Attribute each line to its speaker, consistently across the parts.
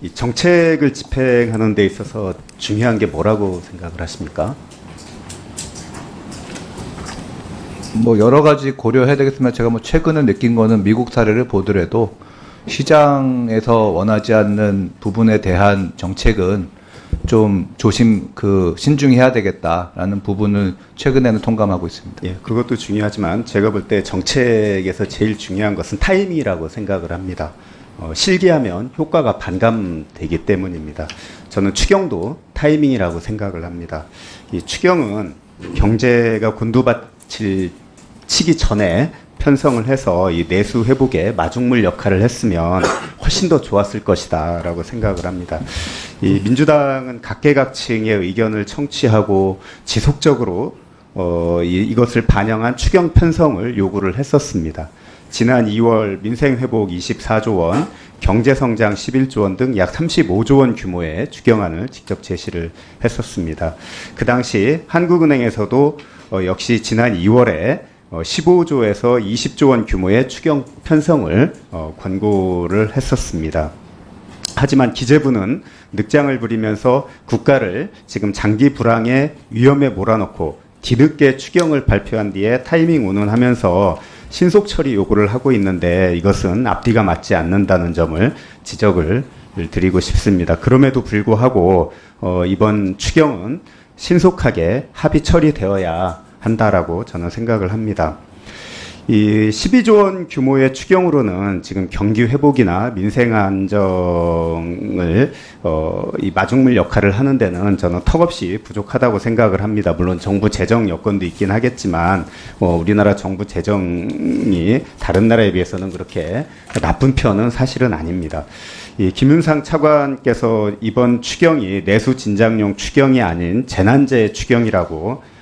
Speaker 1: 이 정책을 집행하는 데 있어서 중요한 게 뭐라고 생각을 하십니까?
Speaker 2: 뭐 여러 가지 고려해야 되겠지만 제가 뭐 최근에 느낀 거는 미국 사례를 보더라도 시장에서 원하지 않는 부분에 대한 정책은 좀 신중해야 되겠다라는 부분을 최근에는 통감하고 있습니다.
Speaker 1: 예, 그것도 중요하지만 제가 볼 때 정책에서 제일 중요한 것은 타이밍이라고 생각을 합니다. 실기하면 효과가 반감되기 때문입니다. 저는 추경도 타이밍이라고 생각을 합니다. 이 추경은 경제가 곤두받칠 치기 전에 편성을 해서 이 내수 회복에 마중물 역할을 했으면 훨씬 더 좋았을 것이다 라고 생각을 합니다. 이 민주당은 각계각층의 의견을 청취하고 지속적으로 이것을 반영한 추경 편성을 요구를 했었습니다. 지난 2월 민생회복 24조 원, 경제성장 11조 원 등 약 35조 원 규모의 추경안을 직접 제시를 했었습니다. 그 당시 한국은행에서도 역시 지난 2월에 15조에서 20조 원 규모의 추경 편성을 권고를 했었습니다. 하지만 기재부는 늑장을 부리면서 국가를 지금 장기 불황의 위험에 몰아넣고 뒤늦게 추경을 발표한 뒤에 타이밍 운운하면서 신속 처리 요구를 하고 있는데 이것은 앞뒤가 맞지 않는다는 점을 지적을 드리고 싶습니다. 그럼에도 불구하고 이번 추경은 신속하게 합의 처리되어야 한다라고 저는 생각을 합니다. 이 12조 원 규모의 추경으로는 지금 경기 회복이나 민생 안정을 이 마중물 역할을 하는 데는 저는 턱없이 부족하다고 생각을 합니다. 물론 정부 재정 여건도 있긴 하겠지만 우리나라 정부 재정이 다른 나라에 비해서는 그렇게 나쁜 편은 사실은 아닙니다. 이 김윤상 차관께서 이번 추경이 내수 진작용 추경이 아닌 재난재 추경이라고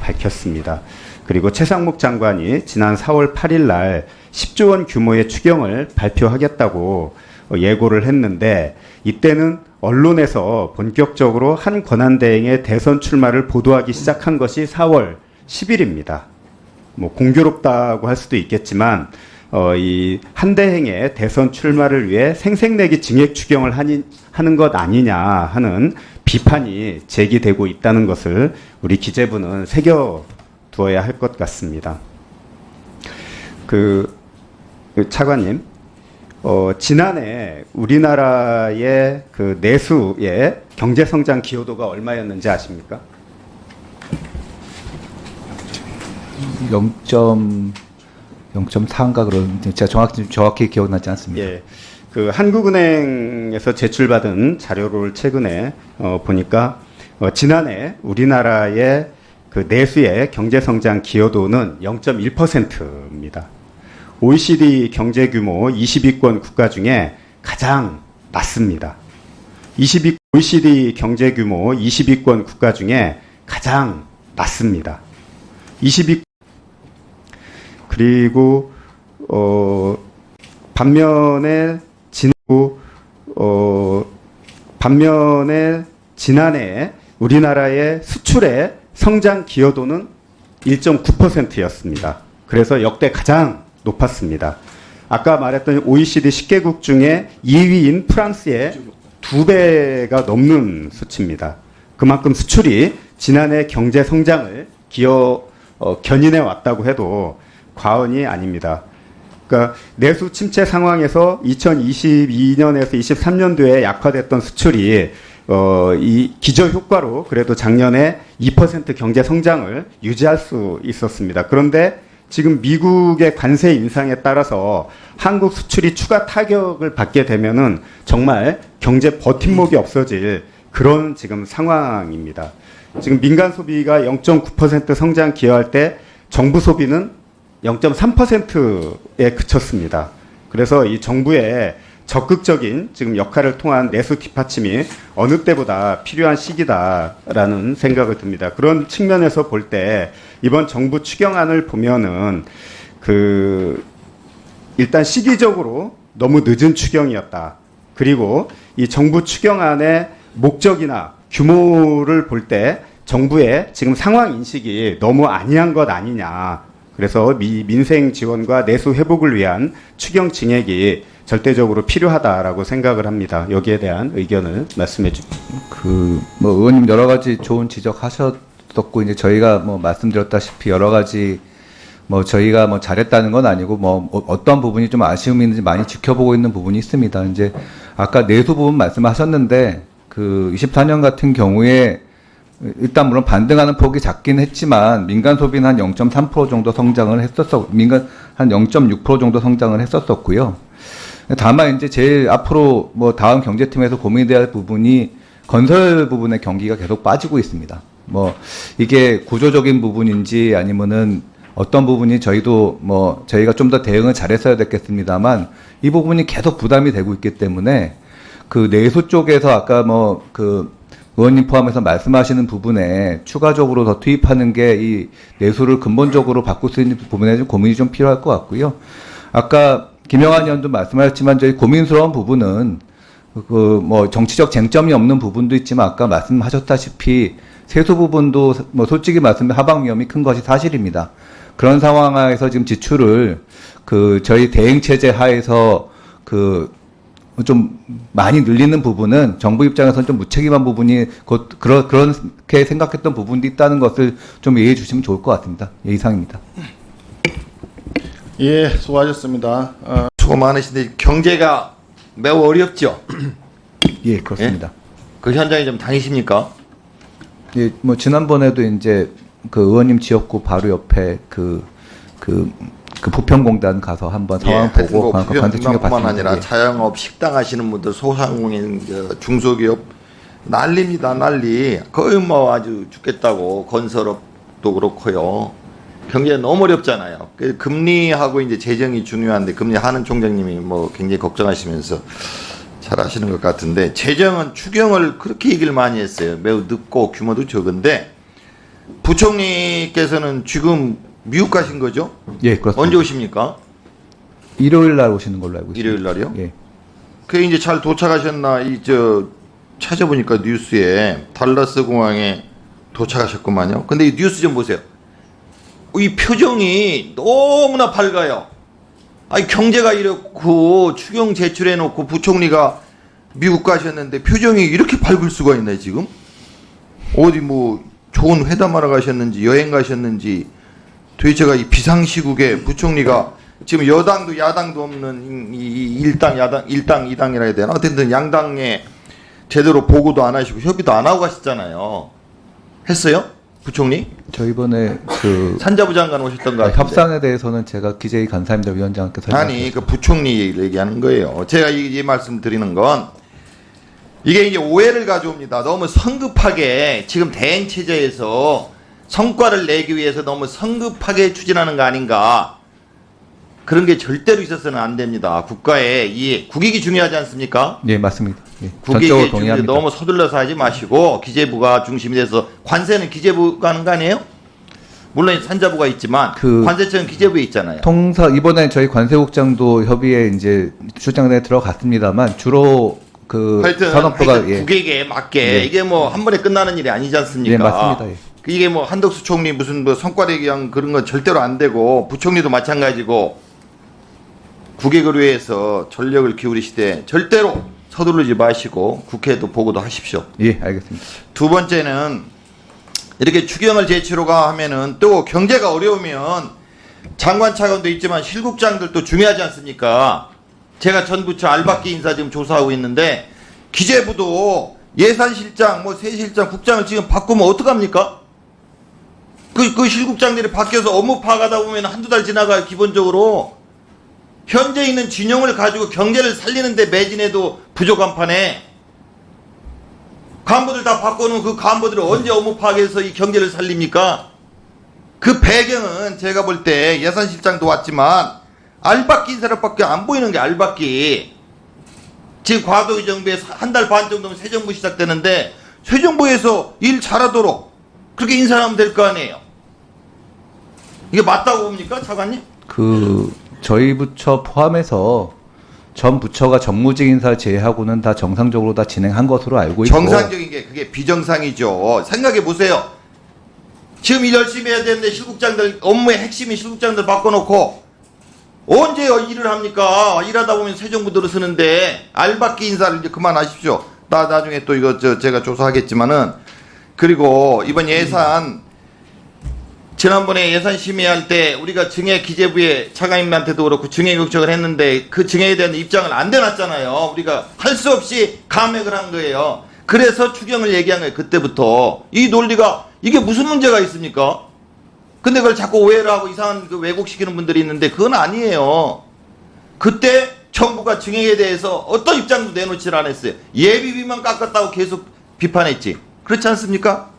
Speaker 1: 밝혔습니다. 그리고 최상목 장관이 지난 4월 8일 날 10조 원 규모의 추경을 발표하겠다고 예고를 했는데 이때는 언론에서 본격적으로 한 권한대행의 대선 출마를 보도하기 시작한 것이 4월 10일입니다. 뭐 공교롭다고 할 수도 있겠지만 이 한대행의 대선 출마를 위해 생색내기 증액 추경을 하는 것 아니냐 하는 비판이 제기되고 있다는 것을 우리 기재부는 새겨두어야 할 것 같습니다. 차관님, 지난해 우리나라의 그 내수의 경제성장 기여도가 얼마였는지 아십니까?
Speaker 2: 0.4인가 그런 제가 정확히 기억나지 않습니다.
Speaker 1: 예. 그 한국은행에서 제출받은 자료를 최근에 보니까 지난해 우리나라의 그 내수의 경제성장 기여도는 0.1%입니다. OECD 경제 규모 20위권 국가 중에 가장 낮습니다. OECD 경제 규모 20위권 국가 중에 가장 낮습니다. 20위 그리고 반면에 지난해 우리나라의 수출의 성장 기여도는 1.9%였습니다. 그래서 역대 가장 높았습니다. 아까 말했던 OECD 10개국 중에 2위인 프랑스의 2배가 넘는 수치입니다. 그만큼 수출이 지난해 경제 성장을 견인해 왔다고 해도 과언이 아닙니다. 그러니까 내수 침체 상황에서 2022년에서 23년도에 약화됐던 수출이 이 기저 효과로 그래도 작년에 2% 경제 성장을 유지할 수 있었습니다. 그런데 지금 미국의 관세 인상에 따라서 한국 수출이 추가 타격을 받게 되면은 정말 경제 버팀목이 없어질 그런 지금 상황입니다. 지금 민간 소비가 0.9% 성장 기여할 때 정부 소비는 0.3%에 그쳤습니다. 그래서 이 정부의 적극적인 지금 역할을 통한 내수 뒷받침이 어느 때보다 필요한 시기다라는 생각을 듭니다. 그런 측면에서 볼 때 이번 정부 추경안을 보면은 일단 시기적으로 너무 늦은 추경이었다. 그리고 이 정부 추경안의 목적이나 규모를 볼 때 정부의 지금 상황 인식이 너무 아니한 것 아니냐. 그래서 민생 지원과 내수 회복을 위한 추경 증액이 절대적으로 필요하다라고 생각을 합니다. 여기에 대한 의견을 말씀해 주십시오.
Speaker 2: 뭐 의원님 여러 가지 좋은 지적하셨었고 이제 저희가 뭐 말씀드렸다시피 여러 가지 뭐 저희가 뭐 잘했다는 건 아니고 뭐 어떤 부분이 좀 아쉬움이 있는지 많이 지켜보고 있는 부분이 있습니다. 이제 아까 내수 부분 말씀하셨는데 그 24년 같은 경우에 일단 물론 반등하는 폭이 작긴 했지만 민간 소비는 한 0.3% 정도 성장을 민간 한 0.6% 정도 성장을 했었었고요. 다만 이제 제일 앞으로 뭐 다음 경제팀에서 고민돼야 할 부분이 건설 부분의 경기가 계속 빠지고 있습니다. 뭐 이게 구조적인 부분인지 아니면은 어떤 부분이 저희도 뭐 저희가 좀 더 대응을 잘했어야 됐겠습니다만 이 부분이 계속 부담이 되고 있기 때문에 그 내수 쪽에서 아까 뭐 그 의원님 포함해서 말씀하시는 부분에 추가적으로 더 투입하는 게 이 내수를 근본적으로 바꿀 수 있는 부분에 좀 고민이 좀 필요할 것 같고요. 아까 김영환 의원도 말씀하셨지만 저희 고민스러운 부분은 그 뭐 정치적 쟁점이 없는 부분도 있지만 아까 말씀하셨다시피 세수 부분도 뭐 솔직히 말씀드리면 하방 위험이 큰 것이 사실입니다. 그런 상황에서 지금 지출을 그 저희 대행 체제 하에서 그 좀 많이 늘리는 부분은 정부 입장에서는 좀 무책임한 부분이 곧 그렇게 생각했던 부분도 있다는 것을 좀 이해해 주시면 좋을 것 같습니다. 예, 이상입니다.
Speaker 3: 예, 수고하셨습니다.
Speaker 4: 수고 많으신데 경제가 매우 어렵죠.
Speaker 2: 예, 그렇습니다.
Speaker 4: 그 현장에 좀 다니십니까?
Speaker 2: 예, 뭐 지난번에도 이제 그 의원님 지역구 바로 옆에 그 부평공단 가서 한번 상황 보고 관세 충격
Speaker 4: 뿐만
Speaker 2: 받습니다.
Speaker 4: 아니라
Speaker 2: 예.
Speaker 4: 자영업 식당 하시는 분들 소상공인 중소기업 난리입니다. 난리. 거의 뭐 아주 죽겠다고 건설업도 그렇고요. 경제가 너무 어렵잖아요. 그 금리하고 이제 재정이 중요한데 금리 하는 총장님이 뭐 굉장히 걱정하시면서 잘 하시는 것 같은데 재정은 추경을 그렇게 얘기를 많이 했어요. 매우 늦고 규모도 적은데 부총리께서는 지금 미국 가신 거죠?
Speaker 2: 예, 그렇습니다.
Speaker 4: 언제 오십니까?
Speaker 2: 일요일 날 오시는 걸로 알고 있습니다.
Speaker 4: 일요일 날이요?
Speaker 2: 예.
Speaker 4: 그 이제 잘 도착하셨나 찾아보니까 뉴스에 달라스 공항에 도착하셨구만요. 근데 이 뉴스 좀 보세요. 이 표정이 너무나 밝아요. 아니 경제가 이렇고 추경 제출해 놓고 부총리가 미국 가셨는데 표정이 이렇게 밝을 수가 있나요 지금? 어디 뭐 좋은 회담하러 가셨는지 여행 가셨는지 도대체가 이 비상시국에 부총리가 지금 여당도 야당도 없는 이 일당 이당이라 해야 되나? 어쨌든 양당에 제대로 보고도 안 하시고 협의도 안 하고 가셨잖아요. 했어요? 부총리?
Speaker 2: 저 이번에 그
Speaker 4: 산자부 장관 오셨던 거 같은데.
Speaker 2: 협상에 대해서는 제가 기재위 감사합니다 위원장께서
Speaker 4: 아니 그 부총리 얘기하는 거예요. 제가 이 말씀 드리는 건 이게 이제 오해를 가져옵니다. 너무 성급하게 지금 대행 체제에서 성과를 내기 위해서 너무 성급하게 추진하는 거 아닌가. 그런 게 절대로 있어서는 안 됩니다. 국가의 이 국익이 중요하지 않습니까?
Speaker 2: 예, 맞습니다. 예,
Speaker 4: 국익이
Speaker 2: 전적으로 동의합니다.
Speaker 4: 너무 서둘러서 하지 마시고 기재부가 중심이 돼서 관세는 기재부가 하는 거 아니에요? 물론 산자부가 있지만 관세청은 기재부에 있잖아요.
Speaker 2: 이번에 저희 관세국장도 협의에 이제 출장에 들어갔습니다만 주로 그 산업부가
Speaker 4: 국익에 맞게
Speaker 2: 예.
Speaker 4: 이게 뭐 한 번에 끝나는 일이 아니지 않습니까?
Speaker 2: 예, 맞습니다. 예.
Speaker 4: 이게 뭐 한덕수 총리 무슨 뭐 성과 내기 위한 그런 건 절대로 안 되고 부총리도 마찬가지고 국익을 위해서 전력을 기울이시되 절대로 서두르지 마시고 국회에도 보고도 하십시오.
Speaker 2: 예, 알겠습니다.
Speaker 4: 두 번째는 이렇게 추경을 제출하가 하면은 또 경제가 어려우면 장관 차관도 있지만 실국장들도 중요하지 않습니까? 제가 전 부처 알박기 인사 지금 조사하고 있는데 기재부도 예산실장, 뭐 세실장, 국장을 지금 바꾸면 어떡합니까? 그 실국장들이 바뀌어서 업무 파악하다 보면 한두 달 지나가요, 기본적으로. 현재 있는 진영을 가지고 경제를 살리는데 매진해도 부족한 판에 간부들 다 바꿔놓은 그 간부들을 언제 업무 파악해서 이 경제를 살립니까? 그 배경은 제가 볼 때 예산실장도 왔지만 알박기 인사력밖에 안 보이는 게 알박기. 지금 과도의 정부에 한 달 반 정도면 새 정부 시작되는데 새 정부에서 일 잘하도록 그렇게 인사하면 될 거 아니에요. 이게 맞다고 봅니까, 차관님?
Speaker 2: 저희 부처 포함해서 전 부처가 정무직 인사를 제외하고는 다 정상적으로 다 진행한 것으로 알고 있고
Speaker 4: 정상적인 게 그게 비정상이죠. 생각해 보세요. 지금 일 열심히 해야 되는데 실국장들 업무의 핵심이 실국장들 바꿔놓고 언제 일을 합니까? 일하다 보면 새 정부 들어서는데 알박기 인사를 이제 그만하십시오. 나중에 또 이거 제가 조사하겠지만은. 그리고 이번 예산 지난번에 예산 심의할 때 우리가 증액 기재부의 차관님한테도 그렇고 증액 요청을 했는데 그 증액에 대한 입장을 안 내놨잖아요. 우리가 할 수 없이 감액을 한 거예요. 그래서 추경을 얘기한 거예요. 그때부터. 이 논리가 이게 무슨 문제가 있습니까? 근데 그걸 자꾸 오해를 하고 이상한 그 왜곡시키는 분들이 있는데 그건 아니에요. 그때 정부가 증액에 대해서 어떤 입장도 내놓질 않았어요. 예비비만 깎았다고 계속 비판했지. 그렇지 않습니까?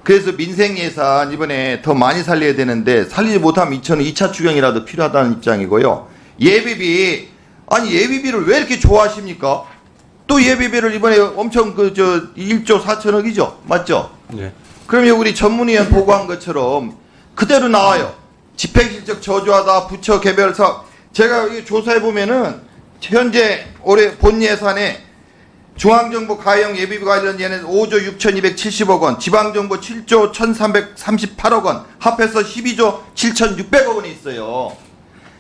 Speaker 4: 그래서 민생 예산 이번에 더 많이 살려야 되는데 살리지 못하면 2차 추경이라도 필요하다는 입장이고요. 예비비, 아니 예비비를 왜 이렇게 좋아하십니까? 또 예비비를 이번에 엄청 1조 4천억이죠? 맞죠?
Speaker 3: 네.
Speaker 4: 그러면 우리 전문위원 보고한 것처럼 그대로 나와요. 집행실적 저조하다, 부처 개별 사업. 제가 이거 조사해 보면은 현재 올해 본 예산에 중앙정부 가용 예비비 관련 예는 5조 6,270억 원, 지방정부 7조 1,338억 원, 합해서 12조 7,600억 원이 있어요.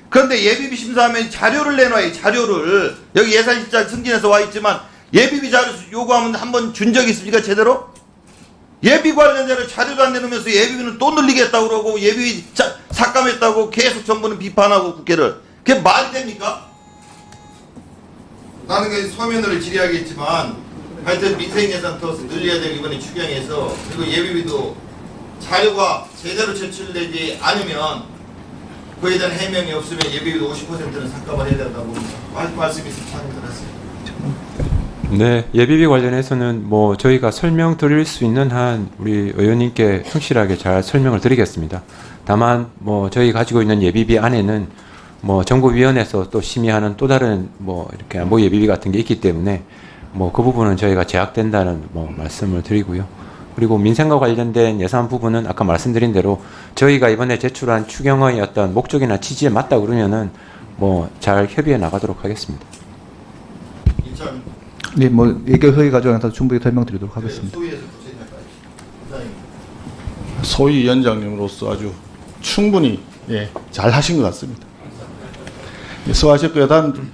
Speaker 4: 그런데 예비비 심사하면 자료를 내놔요. 자료를. 여기 예산실장 승진해서 와 있지만 예비비 자료 요구하면 한번 준 적이 있습니까? 제대로? 예비 관련자를 자료도 안 내놓으면서 예비비는 또 늘리겠다고 그러고 예비비 삭감했다고 계속 정부는 비판하고 국회를. 그게 말이 됩니까? 나는 그 서면으로 질의하겠지만 하여튼 민생 예산 더 늘려야 되고 이번에 추경해서 그리고 예비비도 자료가 제대로 제출되지 않으면 그에 대한 해명이 없으면 예비비도 50%는 삭감을 해야 된다고 말씀이 있으면 잘 들었어요.
Speaker 3: 네, 예비비 관련해서는 뭐 저희가 설명드릴 수 있는 한 우리 의원님께 충실하게 잘 설명을 드리겠습니다. 다만 뭐 저희 가지고 있는 예비비 안에는 뭐 정부위원회에서 또 심의하는 또 다른 뭐 이렇게 안보 예비비 같은 게 있기 때문에 뭐 그 부분은 저희가 제약된다는 뭐 말씀을 드리고요. 그리고 민생과 관련된 예산 부분은 아까 말씀드린 대로 저희가 이번에 제출한 추경의 어떤 목적이나 취지에 맞다 그러면은 뭐 잘 협의해 나가도록 하겠습니다.
Speaker 2: 네, 뭐 예결 회의 과정에서 충분히 설명드리도록 하겠습니다.
Speaker 5: 소위 위원장님으로서 아주 충분히 잘 하신 것 같습니다. 수고하셨고요. 단